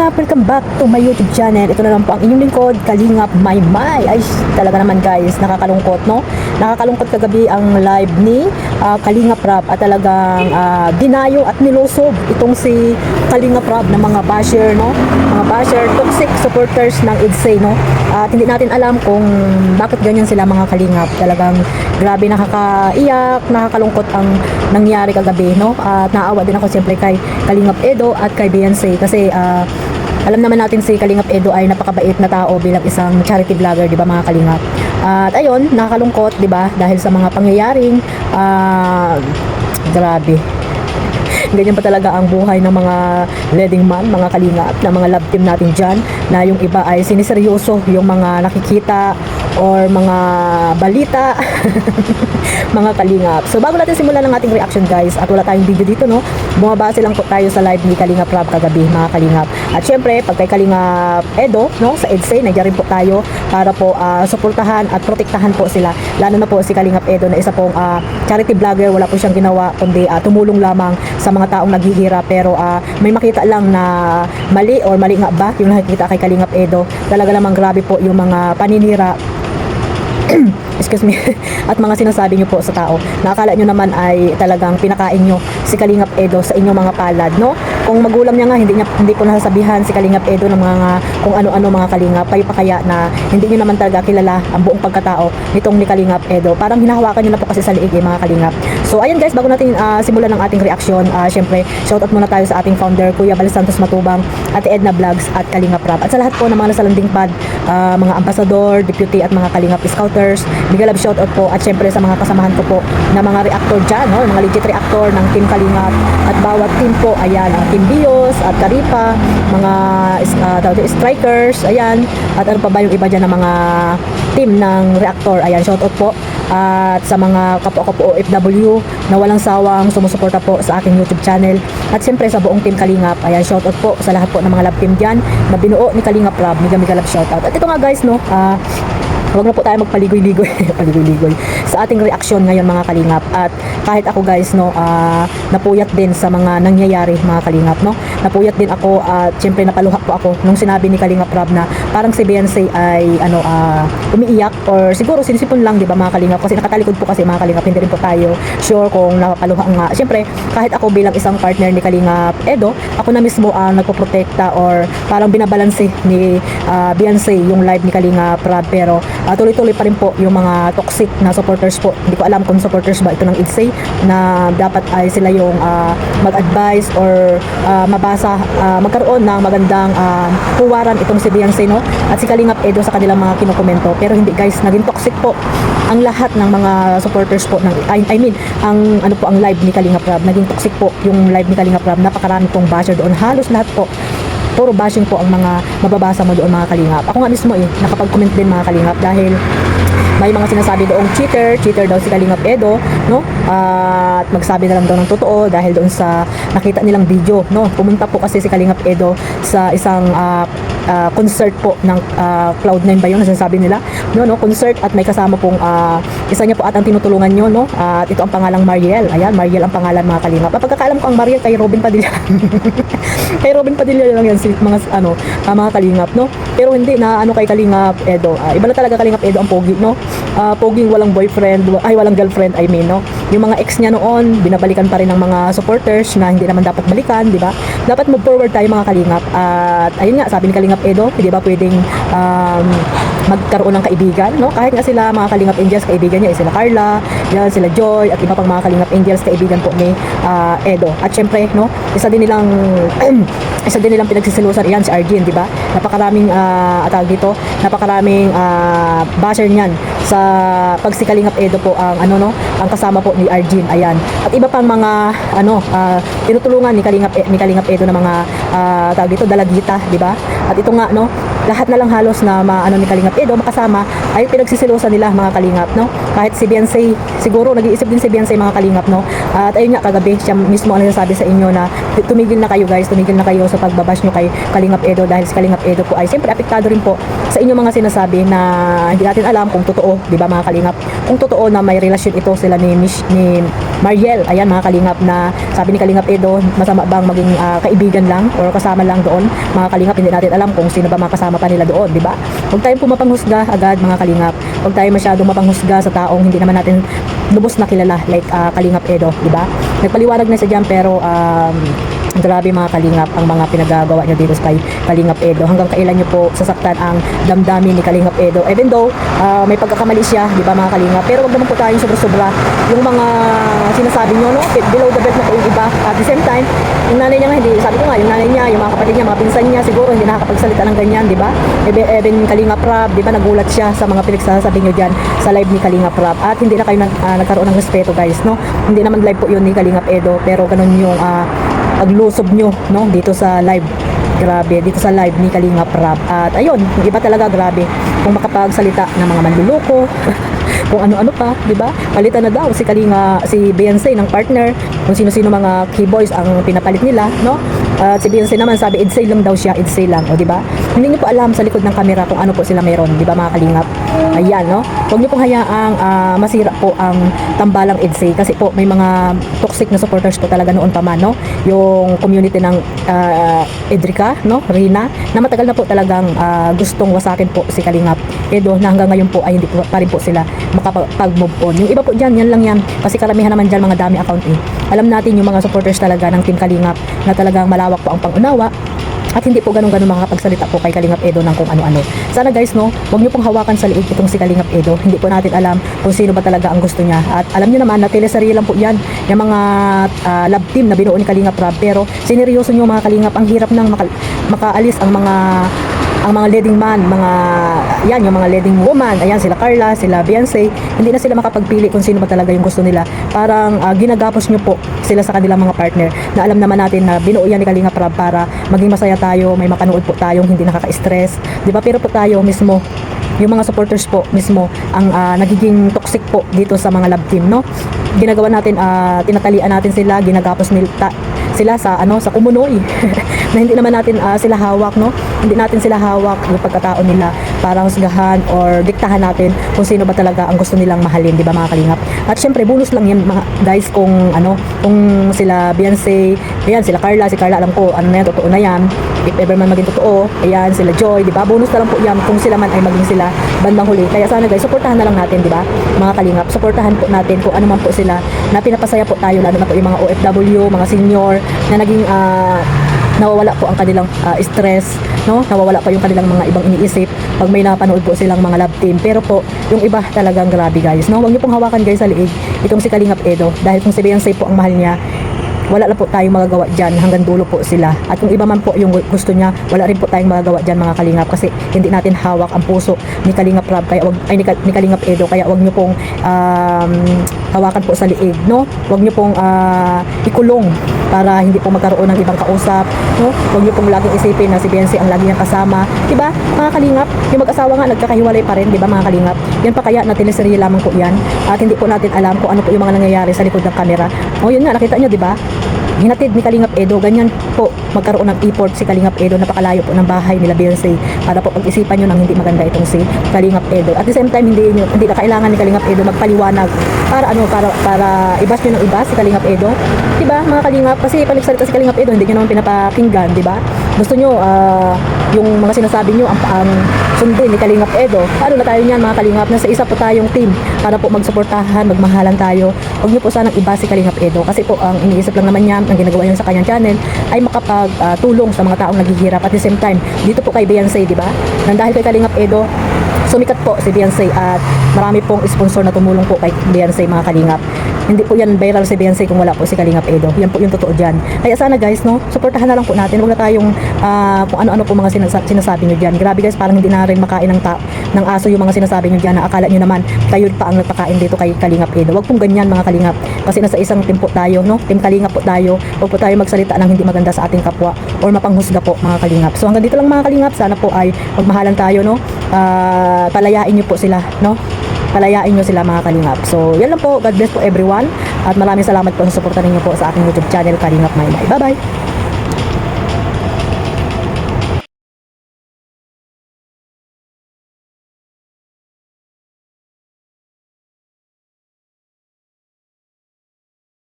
Kalingap, welcome back to my YouTube channel. Ito na lang po ang inyong lingkod, Kalingap Maymay. Ay, talaga naman guys, nakakalungkot, no? Nakakalungkot kagabi ang live ni Kalingap Rab at talagang dinayo at nilusob itong si Kalingap Rab ng mga basher, no? Mga basher, toxic supporters ng EDSA, no? At hindi natin alam kung bakit ganyan sila mga Kalingap. Talagang grabe, nakakaiyak, nakakalungkot ang nangyari kagabi, no? At naawa din ako siyempre kay Kalingap Edo at kay Beyonce kasi alam naman natin si Kalingap Edo ay napakabait na tao bilang isang charity vlogger, di ba mga Kalingap? At ayun, nakakalungkot, di ba? Dahil sa mga pangyayaring grabe. Ganyan pa talaga ang buhay ng mga leading man, mga Kalingap, na mga love team natin dyan, na yung iba ay siniseryoso yung mga nakikita or mga balita mga Kalingap. So bago natin simulan ang ating reaction guys, at wala tayong video dito, no, bumabase lang po tayo sa live ni Kalingap Rab kagabi mga Kalingap. At syempre pag kay Kalingap Edo, no, sa EDSA, nandiyan rin po tayo para po suportahan at protektahan po sila, lalo na po si Kalingap Edo na isa pong charity vlogger. Wala po siyang ginawa kundi tumulong lamang sa mga taong naghihirap, pero may makita lang na mali or mali nga ba yung nakikita kay Kalingap Edo. Talaga namang grabe po yung mga paninira excuse me at mga sinasabi nyo po sa tao na akala nyo naman ay talagang pinakain nyo si Kalingap Edo sa inyong mga palad, no? Kung magulang niya nga, hindi po nasasabihan si Kalingap Edo ng mga kung ano-ano mga Kalingap, kayo pa kaya na hindi nyo naman talaga kilala ang buong pagkatao nitong ni Kalingap Edo. Parang hinahawakan nyo na po kasi sa liig mga Kalingap. So ayun guys, bago natin simulan ang ating reaction, syempre shoutout muna tayo sa ating founder Kuya Bal Santos Matubang, Ate Edna Vlogs at Kalingap Rab, at sa lahat po ng mga nasa landing pad, mga ambassador, deputy at mga Kalingap scouters, big love shoutout po. At syempre sa mga kasamahan ko po na mga reactor dyan, no? Mga legit reactor ng Team Kalingap, at bawat team po, ayan, ang Team Bios at Karipa, mga strikers, ayan, at ano pa ba yung iba dyan ng mga team ng reactor, ayan, shoutout po. At sa mga kapwa ko po OFW na walang sawang sumusuporta po sa aking YouTube channel, at siyempre sa buong Team Kalingap, ayan, shoutout po sa lahat po ng mga love team dyan na binuo ni Kalingap Rab. Mega love shoutout. At ito nga guys, no, huwag na po tayo magpaligoy-ligoy paligoy-ligoy sa ating reaction ngayon mga Kalingap. At kahit ako guys, no, napuyat din sa mga nangyayari mga Kalingap, no, napuyat din ako at syempre napaluha po ako nung sinabi ni Kalingap Rab na parang si Beyonce ay umiiyak or siguro sinisipon lang, di ba mga Kalingap, kasi nakatalikod po kasi mga Kalingap, hindi rin po tayo sure kung napaluha nga. Syempre kahit ako bilang isang partner ni Kalingap Edo, ako na mismo ang nagpoprotekta or parang binabalanse ni Beyonce yung live ni Kalingap Rab, pero tuloy-tuloy pa rin po yung mga toxic na supporters po. Hindi ko alam kung supporters ba ito ng EDSA na dapat ay sila yung mag-advise or magkaroon ng magandang huwaran itong si Beyonce, no, at si Kalingap Edo sa kanilang mga kinukomento. Pero hindi guys, naging toxic po ang lahat ng mga supporters po ng ang live ni Kalingap Rab. Naging toxic po yung live ni Kalingap Rab. Napakarami pong basher doon, halos lahat po puro bashing po ang mga mababasa mo doon mga Kalingap. Ako nga mismo nakapag-comment din mga Kalingap dahil may mga sinasabi doong cheater daw si Kalingap Edo, no? At magsabi na lang daw ng totoo dahil doon sa nakita nilang video, no? Pumunta po kasi si Kalingap Edo sa isang concert po ng Cloud9 ba yun nasasabi nila, no, concert, at may kasama pong isa niya po at ang tinutulungan nyo, no, at ito ang pangalang Mariel. Ayan, Mariel ang pangalan mga Kalingap. Pagkakaalam ko ang Mariel kay Robin Padilla kay Robin Padilla lang yan si mga mga Kalingap, no, pero hindi na kay Kalingap Edo. Iba na talaga Kalingap Edo ang pogi, no, poging walang boyfriend, walang girlfriend, I mean, no. Yung mga ex niya noon binabalikan pa rin ng mga supporters na hindi naman dapat balikan, di ba? Dapat move forward tayo mga Kalingap. At ayun nga, sabi ni Kalingap Edo, hindi ba pwedeng magkaroon ng kaibigan, no? Kahit nga sila mga Kalingap Angels, kaibigan niya sila Carla, yan, sila Joy, at iba pang mga Kalingap Angels, kaibigan po ni Edo. At syempre, no, isa din nilang pinagsisilusan iyan si Arjun, di ba? Napakaraming napakaraming basher niyan sa pag si Kalingap Edo po ang ang kasama po ni Arjun, ayan. At iba pang mga tinutulungan ni Kalingap Edo na mga dalagita, di ba? At ito nga, no, lahat na lang halos na ni Kalingap Edo makasama ay pinagsisilusan nila mga Kalingap, no? Kahit si Beyonce, siguro nag-iisip din si Beyonce mga Kalingap, no? At ayun nga, kagabi siya mismo ang nagsasabi sa inyo na tumigil na kayo guys, tumigil na kayo sa pagbabash nyo kay Kalingap Edo, dahil si Kalingap Edo po ay siyempre apektado rin po sa inyong mga sinasabi na hindi natin alam kung totoo, di ba mga Kalingap? Kung totoo na may relasyon ito sila ni Mariel. Ayan mga kalingap, na sabi ni Kalingap Edo, masama bang maging kaibigan lang or kasama lang doon? Mga kalingap, hindi natin alam kung sino ba mga kasama pa nila doon, di ba? Huwag tayong pumapanghusga agad mga kalingap. Huwag tayong masyadong mapanghusga sa taong hindi naman natin lubos na kilala, like Kalingap Edo, di ba? Nagpaliwanag na siya dyan, pero grabe mga kalingap ang mga pinagagawa niyo dito kay Kalingap Edo. Hanggang kailan niyo po sasaktan ang damdamin ni Kalingap Edo? Even though may pagkakamali siya, di ba mga kalingap? Pero wag naman po tayong sobra-sobra. Yung mga sinasabi niyo, no? Below the belt na po yung iba. At the same time, yung nanay niya nga, hindi, sabi ko nga, yung nanay niya, yung mga kapatid niya, mga pinsan niya, siguro hindi nakakapagsalita ng ganyan, di ba? Even Kalingap Rab, di ba, nagulat siya sa mga pinagsasabi niyo dyan sa live ni Kalingap Rab. At hindi na kayo nagkaroon ng respeto, guys, no? Hindi naman live po yun ni Kalingap Edo, pero ganun yung paglusob nyo, no, dito sa live. Grabe, dito sa live ni Kalingap Rab. At ayun, yung iba talaga grabe kung makapagsalita ng mga manluloko kung ano-ano pa, di ba? Palitan na daw si si Beyonce ng partner, kung sino-sino mga key boys ang pinapalit nila, no? At si Beyonce naman sabi Edsay lang daw siya, Edsay lang, o di ba? Hindi niyo po alam sa likod ng kamera kung ano po sila meron, di ba mga kalingap? Ayan, no? Huwag niyo pong hayaang masira po ang tambalang Edsay, kasi po may mga toxic na supporters po talaga noon pa man, no? Yung community ng Edrica, no? Rina, na matagal na po talagang gustong wasakin po si Kalingap Edo, na hanggang ngayon po ay hindi pa rin po sila makapag-move on. Yung iba po dyan, yan lang yan, kasi karamihan naman dyan mga dami account eh. Alam natin yung mga supporters talaga ng Team Kalingap na talagang malawak po ang pangunawa, at hindi po ganun-ganun makakapagsalita po kay Kalingap Edo ng kung ano-ano. Sana guys, no, huwag niyo pong hawakan sa liig itong si Kalingap Edo. Hindi po natin alam kung sino ba talaga ang gusto niya. At alam niyo naman na teleserye lang po yan, yung mga love team na binuo ni Kalingap Rab. Pero sineryoso niyo mga Kalingap, ang hirap nang makaalis ang mga leading man, yung mga leading woman, ayan, sila Carla, sila Beyonce, hindi na sila makapagpili kung sino ba talaga yung gusto nila. Parang ginagapos nyo po sila sa kanilang mga partner, na alam naman natin na binuo yan ni Kalingap Rab para maging masaya tayo, may makanood po tayong hindi nakaka-stress, di ba? Pero po tayo mismo, yung mga supporters po mismo ang nagiging toxic po dito sa mga love team, no? Ginagawa natin, tinatalian natin sila, ginagapos sila sa sa kumunoy na hindi naman natin sila hawak, no? Hindi natin sila hawak yung pagkatao nila para husgahan or diktahan natin kung sino ba talaga ang gusto nilang mahalin, di ba mga kalingap? At syempre bonus lang yan mga guys kung kung sila Beyonce, ayan, sila Carla, si Carla alam ko ano na yan, totoo na yan. If ever man maging totoo, ayan, sila Joy, di ba? Bonus na lang po yan kung sila man ay maging sila bandang huli. Kaya sana guys, suportahan na lang natin, di ba? Mga kalingap, suportahan po natin kung ano man po sila na pinapasaya po tayo, lalo na po yung mga OFW, mga senior na naging nawawala po ang kanilang stress, no? Nawawala pa yung kanilang mga ibang iniisip pag may napanood po silang mga love team. Pero po, yung iba talagang grabe guys, no? Huwag niyo pong hawakan guys sa liig itong si Kalingap Edo, dahil kung si Beyonce po ang mahal niya, wala lang po tayong magagawa dyan, hanggang dulo po sila. At kung iba man po yung gusto niya, wala rin po tayong magagawa dyan mga kalingap, kasi hindi natin hawak ang puso ni Kalingap Rab, kaya ni Kalingap Edo, kaya wag niyo pong hawakan po sa liig, no? Wag niyo pong ikulong para hindi po magkaroon ng ibang kausap, no? Wag niyo pong laging isipin na si Beyonce ang lagi niyang kasama, diba mga kalingap? Yung mag-asawa nga nagkakahiwalay pa rin, diba mga kalingap? Yan pa kaya na teleserye lamang po yan, at hindi po natin alam kung ano po yung mga nangyayari sa likod ng kamera. O yun nga, nakita niyo, diba? Hinatid ni Kalingap Edo, ganyan po magkaroon ng effort si Kalingap Edo, napakalayo po ng bahay nila Beyonce, para po pag-isipan nyo ng hindi maganda itong si Kalingap Edo. At the same time, hindi na kailangan ni Kalingap Edo magpaliwanag para ibas nyo ng ibas si Kalingap Edo, diba mga kalingap? Kasi paligsalita si Kalingap Edo, hindi nyo naman pinapakinggan, diba? Gusto nyo yung mga sinasabi nyo ang sundin ni Kalingap Edo. Paano na tayo niyan mga kalingap? Nasa isa po tayong team para po magsuportahan, magmahalan tayo. Huwag nyo po sanang iba si Kalingap Edo, kasi po ang iniisip lang naman niya, ang ginagawa niya sa kanyang channel ay makapagtulong sa mga taong naghihirap. At the same time, dito po kay Beyonce, di ba? Nang dahil kay Kalingap Edo, sumikat po si Beyonce, at marami pong sponsor na tumulong po kay Beyonce mga kalingap. Hindi po yan viral si Beyonce kung wala po si Kalingap Edo. Yan po yung totoo dyan. Kaya sana guys, no, suportahan na lang po natin. Huwag na tayong kung ano-ano po mga sinasabi nyo dyan. Grabe guys, parang hindi na rin makain ng aso yung mga sinasabi nyo dyan, na akala nyo naman kayo pa ang nagpakain dito kay Kalingap Edo. Huwag pong ganyan mga kalingap, kasi nasa isang team po tayo, no? Team Kalingap po tayo. Huwag po tayo magsalita ng hindi maganda sa ating kapwa or mapanghusga po mga kalingap. So hanggang dito lang mga kalingap, sana po ay magmahalan tayo, no? Palayain nyo po sila, no? Palayain nyo sila mga kalingap. So yan lang po, God bless po everyone, at maraming salamat po sa suporta ninyo po sa aking YouTube channel Kalingap Maymay. Bye bye.